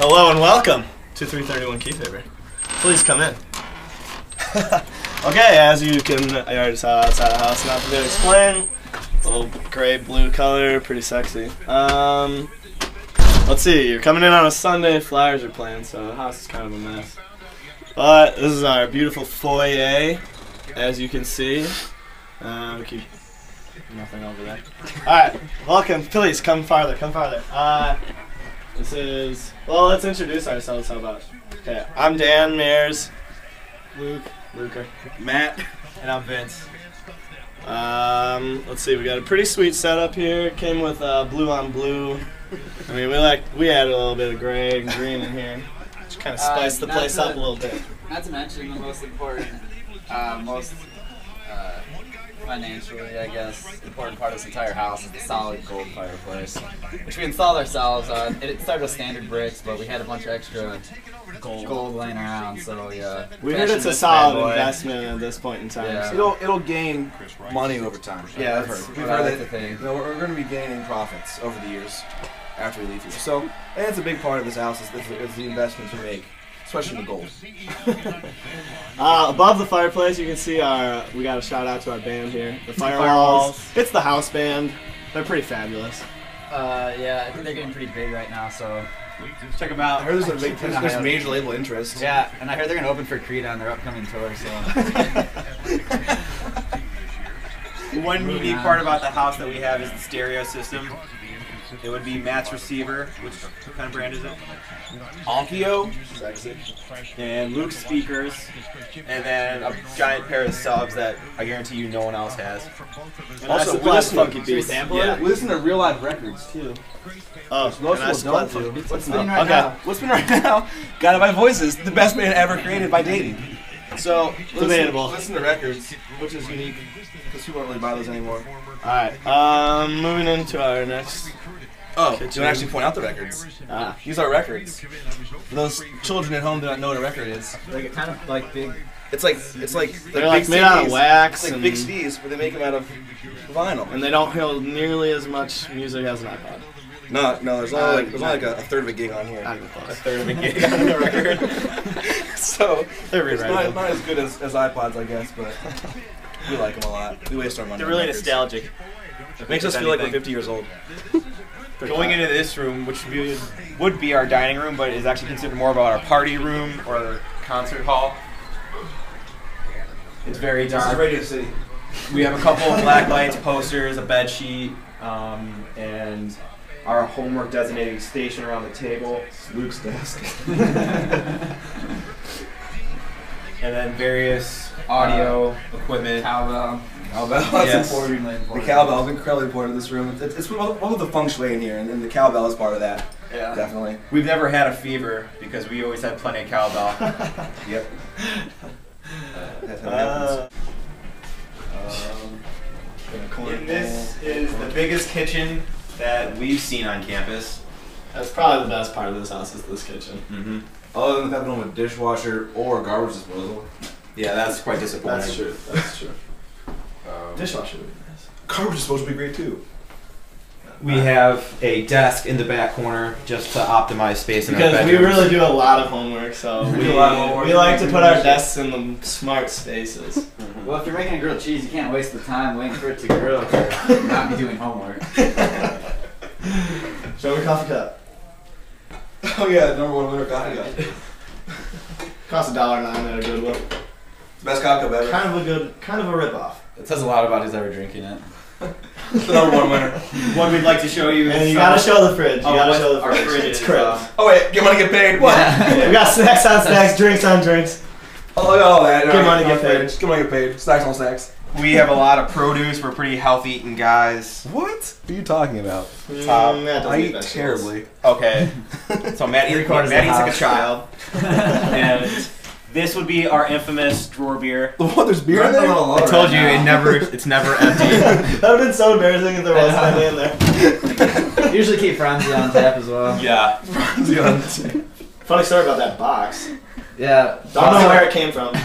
Hello and welcome to 331 Kiefaber. Please come in. Okay, as you can, I already saw outside the house, not to explain. A little gray blue color, pretty sexy. Let's see, you're coming in on a Sunday, Flyers are playing, so the house is kind of a mess. But this is our beautiful foyer, as you can see. We keep nothing over there. Alright, welcome, please come farther, come farther. This is, well, let's introduce ourselves, how about? Okay, I'm Dan Mears, Luker, Matt, and I'm Vince. Let's see, we got a pretty sweet setup here. It came with blue on blue. I mean, we added a little bit of gray and green in here. Just kind of spiced the place up a little bit. Not to mention the most important, most financially, I guess, important part of this entire house is the solid gold fireplace, which we installed ourselves. It started with standard bricks, but we had a bunch of extra gold laying around, so yeah. We heard it's a solid investment at this point in time. Yeah. So. It'll gain money over time. Yeah, I've heard. We've heard that we're going to be gaining profits over the years after we leave here. So, and it's a big part of this house is the investments we make, especially the gold. Above the fireplace, you can see we got a shout out to our band here, the Firewalls. It's the house band. They're pretty fabulous. Yeah, I think they're getting pretty big right now, so check them out. I heard there's major label interest. Yeah, and I heard they're going to open for Creed on their upcoming tour, so. One unique part about the house that we have is the stereo system. It would be Matt's receiver, which kind of brand is it? Onkyo, and Luke's speakers, and then a giant pair of subs that I guarantee you no one else has. And also, we listen to funky beats. Yeah. We listen to real live records too. Oh, most people don't do. What's spinning right now? What's been right now? Guided by Voices, the best band ever created by dating. So debatable. Listen to records, which is unique because people don't really buy those anymore. Alright, moving into our next. Oh, you don't actually point out the records. These are records. For those children at home that don't know what a record is. Like kind of like big. It's like they're like made out of wax. It's like big CDs, but they make them out of vinyl. And they don't hold nearly as much music as an iPod. No, there's only like a third of a gig on here. A third of a gig on the record. So they're it's not as good as iPods, I guess, but we like them a lot. We waste our money. They're really nostalgic. It makes us feel like we're 50 years old. Going into this room, which would be our dining room, but is actually considered more about our party room or concert hall. It's very dark. This is Radio City. We have a couple of black lights, posters, a bed sheet, and our homework designating station around the table. It's Luke's desk. And then various audio equipment. Cowbell. Cowbell, Yes. that's important. The cowbell is incredibly important in this room. It's one of the feng shui in here, and the cowbell is part of that. Yeah. Definitely. We've never had a fever because we always had plenty of cowbell. Yep. And this is the biggest kitchen that we've seen on campus. That's probably the best part of this house is this kitchen. Mm-hmm. Other than having a dishwasher or a garbage disposal. Yeah, that's quite disappointing. That's true. That's true. Dishwasher would be nice. Garbage disposal would be great too. We have a desk in the back corner just to optimize space in our Because we bedrooms. really do a lot of homework, so we like to put our desks in the smart spaces. Mm-hmm. Well, if you're making a grilled cheese, you can't waste the time waiting for it to grill or not be doing homework. Show me coffee cup. Oh yeah, the #1 winner coffee cup. Costs $1.09 at a Goodwill. Best coffee cup ever. Kind of a ripoff. It says a lot about who's ever drinking it. It's the #1 winner. What we'd like to show you is And you gotta show the fridge. You Oh, gotta show the our fridge. fridge It's is, crisp. Oh wait, get money, get paid. What? We got snacks on snacks, drinks on drinks. Oh look at all that. Get money, get paid. Get money, get paid. Snacks on snacks. we have a lot of produce. We're pretty healthy eating guys. What are you talking about? Matt I eat terribly. Okay. So Matt eats like a child. And this would be our infamous drawer beer. What? There's beer in there? I told you it's never empty. That would have been so embarrassing if there wasn't any in there. Usually keep Franzi on tap as well. Yeah. Funny story about that box. Yeah. Don't know where it came from.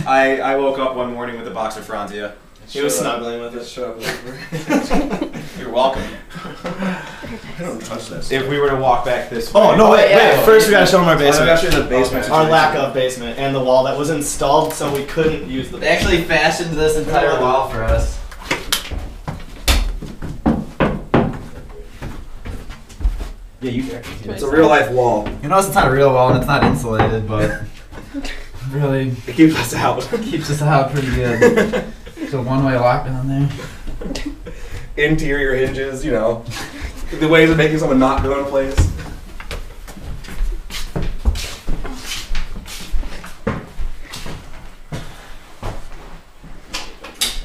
I woke up one morning with a box of Franzia. He was snuggling with it. Shut up. You're welcome. I don't touch that. If we were to walk back this way. Oh no! Wait! First, we gotta show them our I basement. got you in the basement. Our lack of basement and the wall that was installed, so we couldn't use the. They actually fashioned this entire wall for us. Yeah, you. It's a real life wall. You know, it's not a real wall and it's not insulated, but really It keeps us out. keeps us out pretty good. It's a one-way lockdown there. Interior hinges, you know. The ways of making someone not go in place.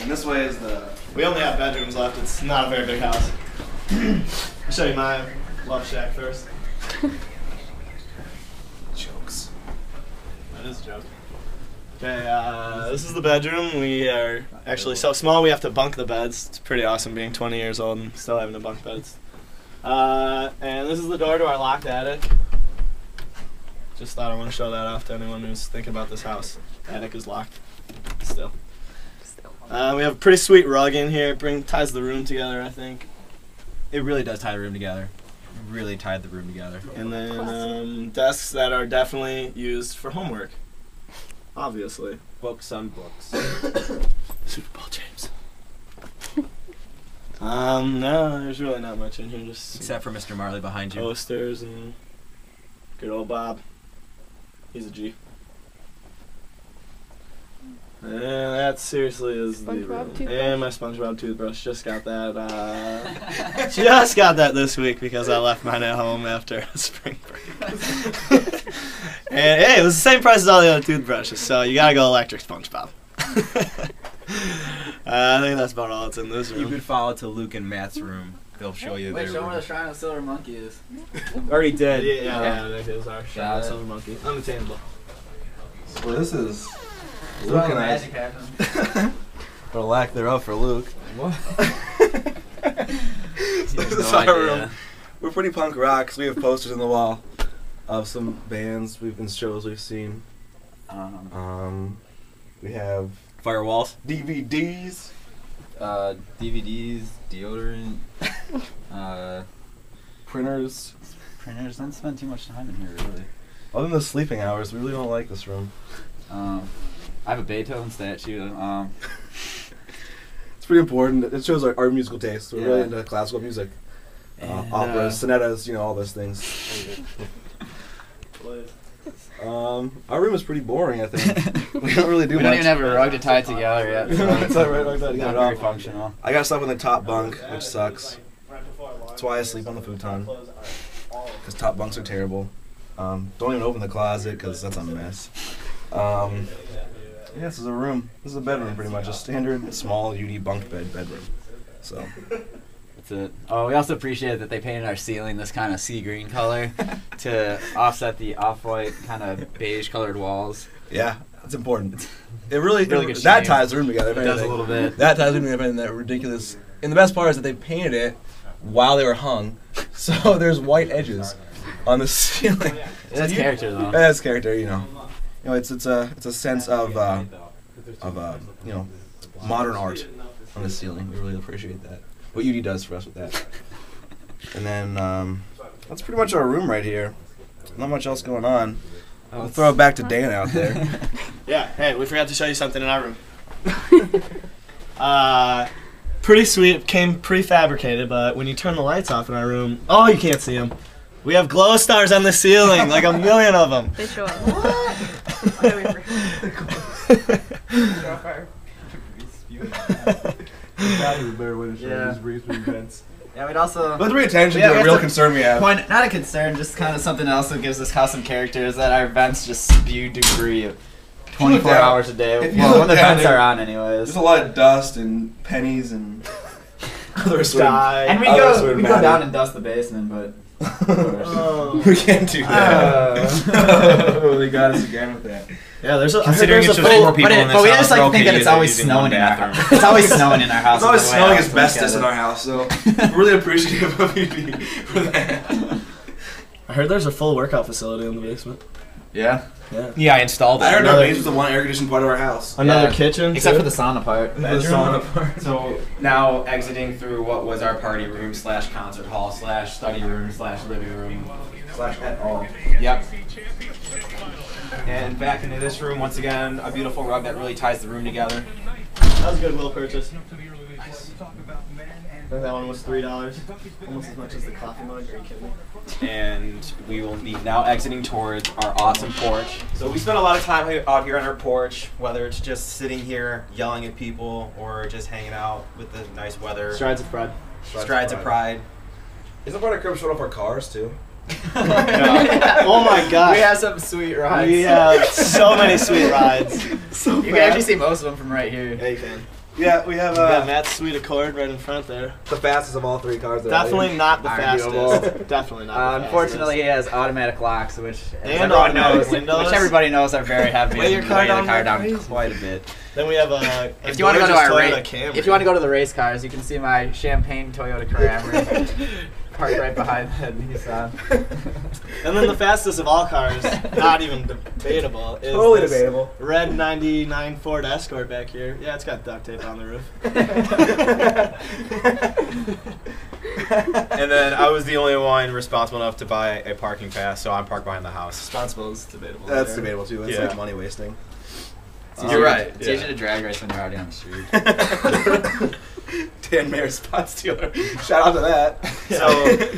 And this way is the. We only have bedrooms left. It's not a very big house. I'll show you my love shack first. Jokes. That is a joke. Okay, this is the bedroom. We are actually so small we have to bunk the beds. It's pretty awesome being 20 years old and still having to bunk beds. And this is the door to our locked attic. Just thought I want to show that off to anyone who's thinking about this house. The attic is locked still. We have a pretty sweet rug in here. Ties the room together, I think. It really does tie the room together. Really tied the room together. And then desks that are definitely used for homework. Obviously. Books on books. Super Bowl James. No, there's really not much in here. Just Except for Mr. Marley behind you. posters and good old Bob. He's a G. And that seriously is the SpongeBob room. toothbrush? And my SpongeBob toothbrush. Just got that. Just got that this week because I left mine at home after spring break. And hey, it was the same price as all the other toothbrushes, so you gotta go electric SpongeBob. I think that's about all that's in this room. You could follow to Luke and Matt's room. They'll show you Wait, their show room. where the Shrine of the Silver Monkey is. Already did. Yeah, that is our Got it. silver monkey. Unattainable. Well, this is. It's Luke where and the I. magic happens. Or lack thereof for Luke. What? This is our room. We're pretty punk rock, so we have posters on the wall of some bands and shows we've seen. We have Firewalls. DVDs. DVDs, deodorant, Printers. printers. Don't spend too much time in here, really. Other than the sleeping hours, we really don't like this room. I have a Beethoven statue. It's pretty important. It shows our musical taste. We're really Yeah. into classical music, And, operas, sonatas, you know, all those things. Our room is pretty boring, I think. We don't really do We much. don't even have a rug to tie it together yet. So It's not right like that. it's Get not it very off. functional. I got stuff in the top bunk, which sucks. That's why I sleep on the futon. Because top bunks are terrible. Don't even open the closet because that's a mess. Yeah, this is a room. This is a bedroom, pretty much. A standard, small, UD bunk bedroom. So, That's it. Oh, we also appreciate that they painted our ceiling this kind of sea green color to offset the off-white kind of beige colored walls. yeah, that's important. It really, Really good that shade. ties the room together. if It does a anything. little bit. That ties the room together, and that ridiculous. And the best part is that they painted it while they were hung, so there's white edges on the ceiling. That's character though. That's character, you know. You know, it's a sense of you know, modern art on the ceiling. We really appreciate that. What UD does for us with that. And then that's pretty much our room right here. Not much else going on. I'll throw it back to Dan out there. Yeah, hey, we forgot to show you something in our room. Pretty sweet. It came prefabricated, but when you turn the lights off in our room, oh, you can't see them. We have glow stars on the ceiling, like a million of them. They show up. That is a better way to show Yeah. these briefs with events. Yeah, we'd also Let's bring attention Yeah, to we a have real to concern we have. point, not a concern, just kind of something else that gives this house some character is that our vents just spew debris 24 down- hours a day. if you Well, look when the down vents there- are on, anyways. There's a lot of dust and pennies and other sort of. Die. And we Others go would we go matter. down and dust the basement, but Oh. We can't do that. Oh. They got us again with that. Yeah, there's a. Considering there's it's a just full- four people but, in this but we house, just like we're to think okay that it's using always one snowing in our bathroom. house. It's always snowing in our house. It's always is the way snowing I as look best at as it. in our house, so we're really appreciative of you for that. I heard there's a full workout facility in the basement. Yeah. Yeah, I installed it. I heard our Another- base was the one air-conditioned part of our house. Another Yeah. kitchen, Except too? for the sauna part. The sauna part. So now exiting through what was our party room / concert hall / study room / living room / et al. Yep. And back into this room once again, a beautiful rug that really ties the room together. That was a Goodwill purchase. I think that one was $3, almost as much as the coffee mug. Are you kidding me? And we will be now exiting towards our awesome porch. So we spent a lot of time out here on our porch, whether it's just sitting here yelling at people or just hanging out with the nice weather. Strides of pride. Strides of pride. Isn't part of crib showing off our cars too? Oh my god. We have some sweet rides. We have so many sweet rides. So You can actually see most of them from right here. Yeah, you can. Yeah, we have We got Matt's Sweet Accord right in front there. the fastest of all 3 cars. That Definitely not the Arguable. fastest. Definitely not the Unfortunately, he has automatic locks, which And everyone automatic knows, windows. which everybody knows are very heavy. Weigh your and car weigh the down car like down crazy. quite a bit. Then we have a If you want to go to our gorgeous race, Toyota Camry. if you want to go to the race cars, you can see my champagne Toyota Camry parked right behind the Nissan. And then the fastest of all cars, not even debatable, is Totally this debatable. red 99 Ford Escort back here. Yeah, it's got duct tape on the roof. And then I was the only one responsible enough to buy a parking pass, so I'm parked behind the house. Responsible is debatable. That's there. debatable too. That's Yeah. like money wasting. You're right. It's easy to drag race when you're already on the street. Dan Mayer spot stealer. Shout out to that. So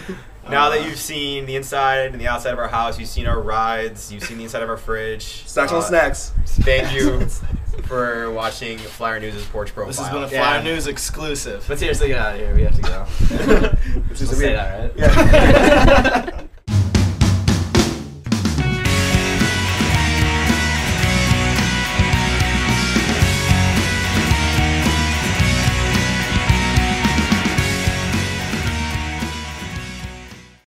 now that you've seen the inside and the outside of our house, you've seen our rides, you've seen the inside of our fridge. Snacks on snacks. Thank you for watching Flyer News' Porch Profile. This has been a Yeah. Flyer News exclusive. But seriously, get out of here. We have to go. Which is We'll say that, right? Yeah.